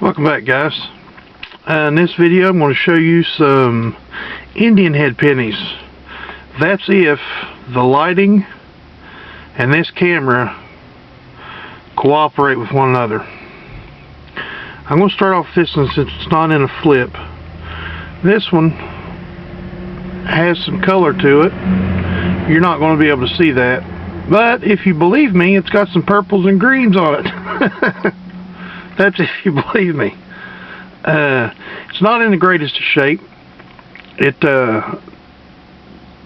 Welcome back, guys. In this video I'm going to show you some Indian head pennies. That's if the lighting and this camera cooperate with one another. I'm going to start off with this one since it's not in a flip. This one has some color to it. You're not going to be able to see that, but if you believe me, it's got some purples and greens on it. That's if you believe me. It's not in the greatest of shape. It's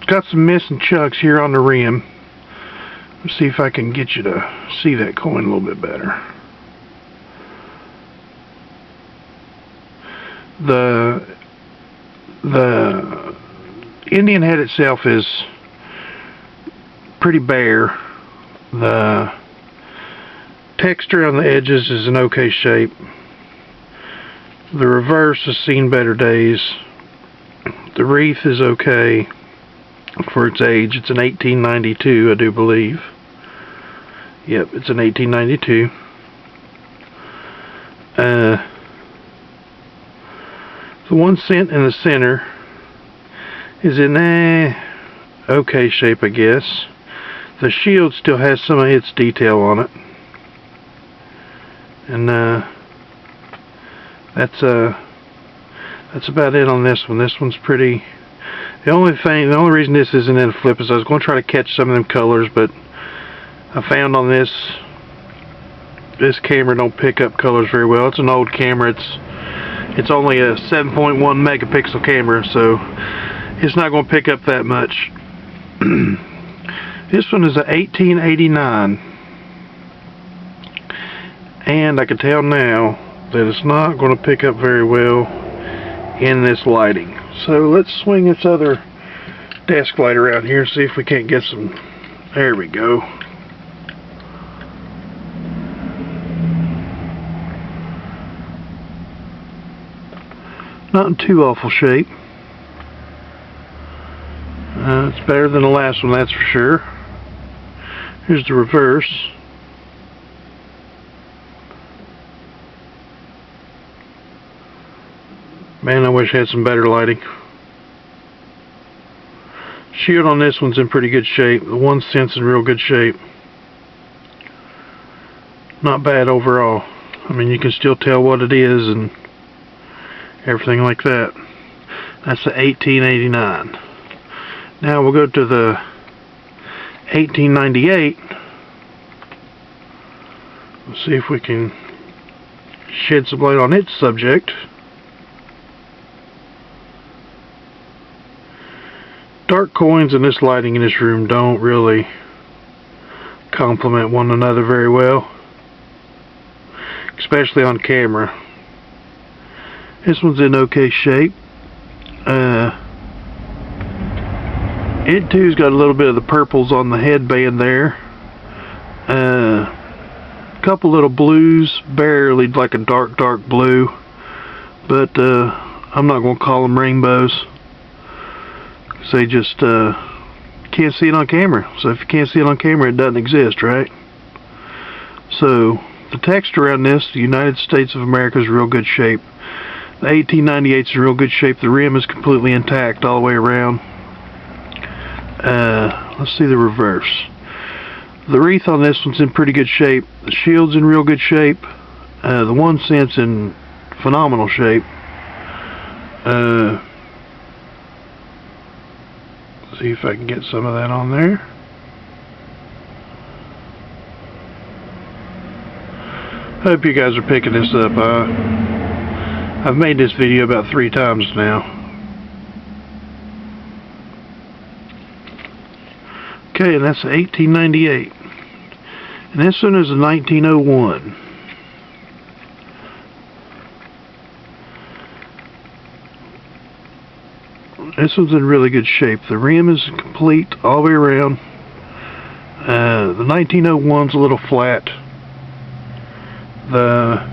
got some missing chunks here on the rim. Let's see if I can get you to see that coin a little bit better. The Indian head itself is pretty bare. The texture on the edges is in okay shape. The reverse has seen better days. The wreath is okay for its age. It's an 1892, I do believe. Yep, it's an 1892. The 1 cent in the center is in okay shape, I guess. The shield still has some of its detail on it. And that's about it on this one. This one's pretty. The only reason this isn't in a flip is I was going to try to catch some of them colors, but I found on this camera don't pick up colors very well. It's an old camera. It's only a 7.1 megapixel camera, so it's not going to pick up that much. This one is a 1889. And I can tell now that it's not going to pick up very well in this lighting. So let's swing this other desk light around here and see if we can't get some. There we go. Not in too awful shape. It's better than the last one, that's for sure. Here's the reverse. Man, I wish I had some better lighting. Shield on this one's in pretty good shape. The 1 cent's in real good shape. Not bad overall. I mean, you can still tell what it is and everything like that. That's the 1889. Now we'll go to the 1898. Let's see if we can shed some light on its subject. Dark coins in this lighting in this room don't really complement one another very well, especially on camera. This one's in okay shape. It too's got a little bit of the purples on the headband there. A couple little blues, barely like a dark blue, but I'm not going to call them rainbows. They just can't see it on camera. So if you can't see it on camera, it doesn't exist, right? So the texture on this, the United States of America, is in real good shape. The 1898 is in real good shape. The rim is completely intact all the way around. Let's see the reverse. The wreath on this one's in pretty good shape. The shield's in real good shape. The 1 cent's in phenomenal shape. See if I can get some of that on there. Hope you guys are picking this up. I've made this video about 3 times now. Okay, and that's 1898. And this one is a 1901. This one's in really good shape. The rim is complete all the way around. The 1901's a little flat. The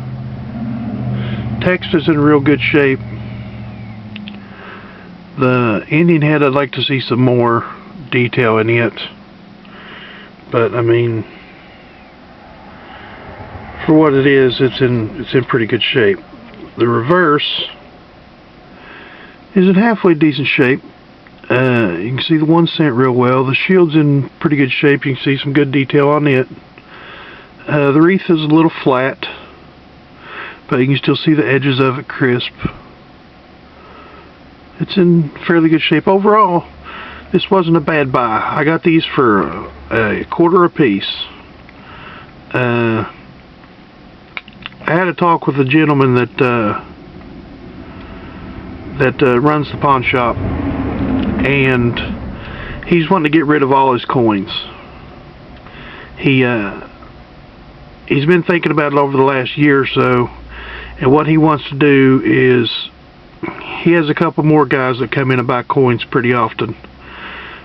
text is in real good shape. The Indian head, I'd like to see some more detail in it. But I mean, for what it is, it's in pretty good shape. the reverse is in halfway decent shape. You can see the 1 cent real well. The shield's in pretty good shape. You can see some good detail on it. The wreath is a little flat, but you can still see the edges of it crisp. It's in fairly good shape. Overall, this wasn't a bad buy. I got these for a $1 a piece. I had a talk with a gentleman that runs the pawn shop, and he's wanting to get rid of all his coins. He's been thinking about it over the last year or so, and what he wants to do is he has a couple more guys that come in and buy coins pretty often.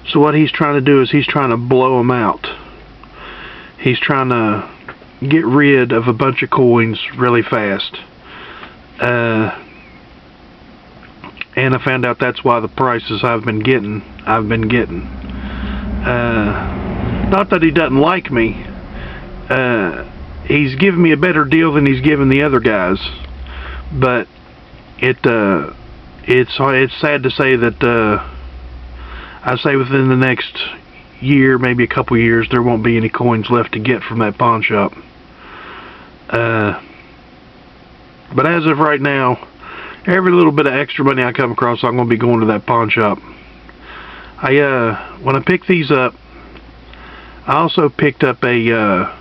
So what he's trying to do is he's trying to blow them out. He's trying to get rid of a bunch of coins really fast. And I found out that's why the prices I've been getting. Not that he doesn't like me. He's giving me a better deal than he's giving the other guys. But it's sad to say that I say within the next year, maybe a couple years, there won't be any coins left to get from that pawn shop. But as of right now, every little bit of extra money I come across, I'm going to be going to that pawn shop. When I picked these up, I also picked up a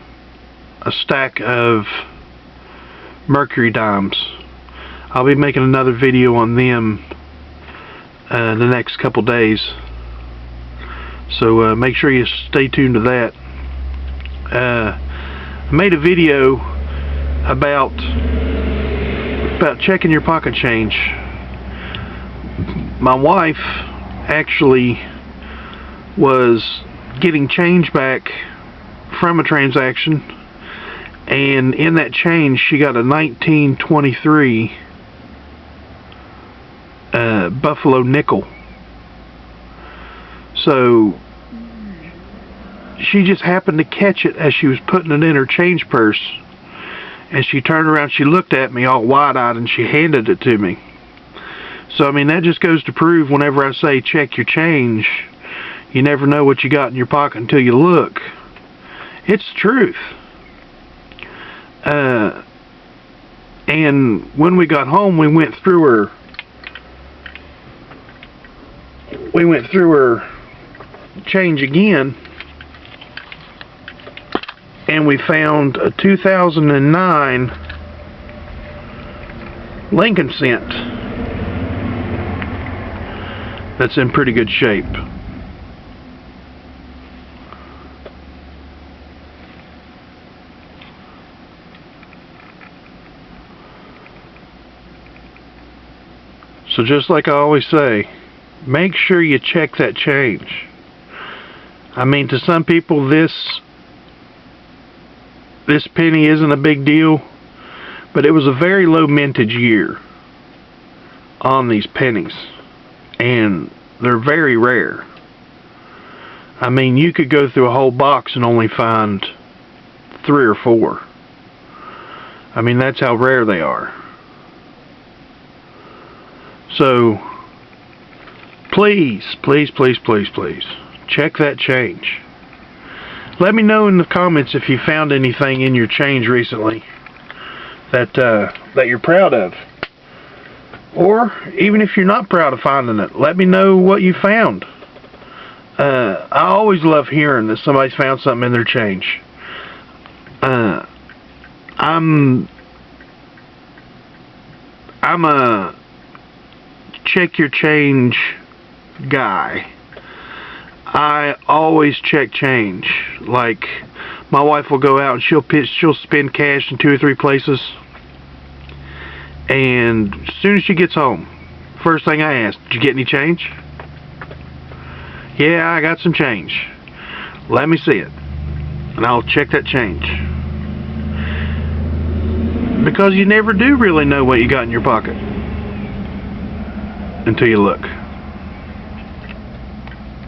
stack of mercury dimes. I'll be making another video on them the next couple days, so make sure you stay tuned to that. I made a video about checking your pocket change. My wife actually was getting change back from a transaction, and in that change she got a 1923 Buffalo nickel. So she just happened to catch it as she was putting it in her change purse, and she turned around, she looked at me all wide-eyed, and she handed it to me. So I mean, that just goes to prove, whenever I say check your change, you never know what you got in your pocket until you look. It's the truth. And when we got home, we went through her change again, and we found a 2009 Lincoln cent that's in pretty good shape. So just like I always say, make sure you check that change. I mean, to some people this penny isn't a big deal, but it was a very low mintage year on these pennies, and they're very rare. I mean, you could go through a whole box and only find 3 or 4. I mean, that's how rare they are. So please, please, please, please, please, check that change. Let me know in the comments if you found anything in your change recently that you're proud of. Or even if you're not proud of finding it, let me know what you found. I always love hearing that somebody's found something in their change. I'm a check your change guy. I always check change. Like, my wife will go out and she'll spend cash in 2 or 3 places, and as soon as she gets home, first thing I ask, did you get any change? Yeah, I got some change. Let me see it, and I'll check that change, because you never do really know what you got in your pocket until you look.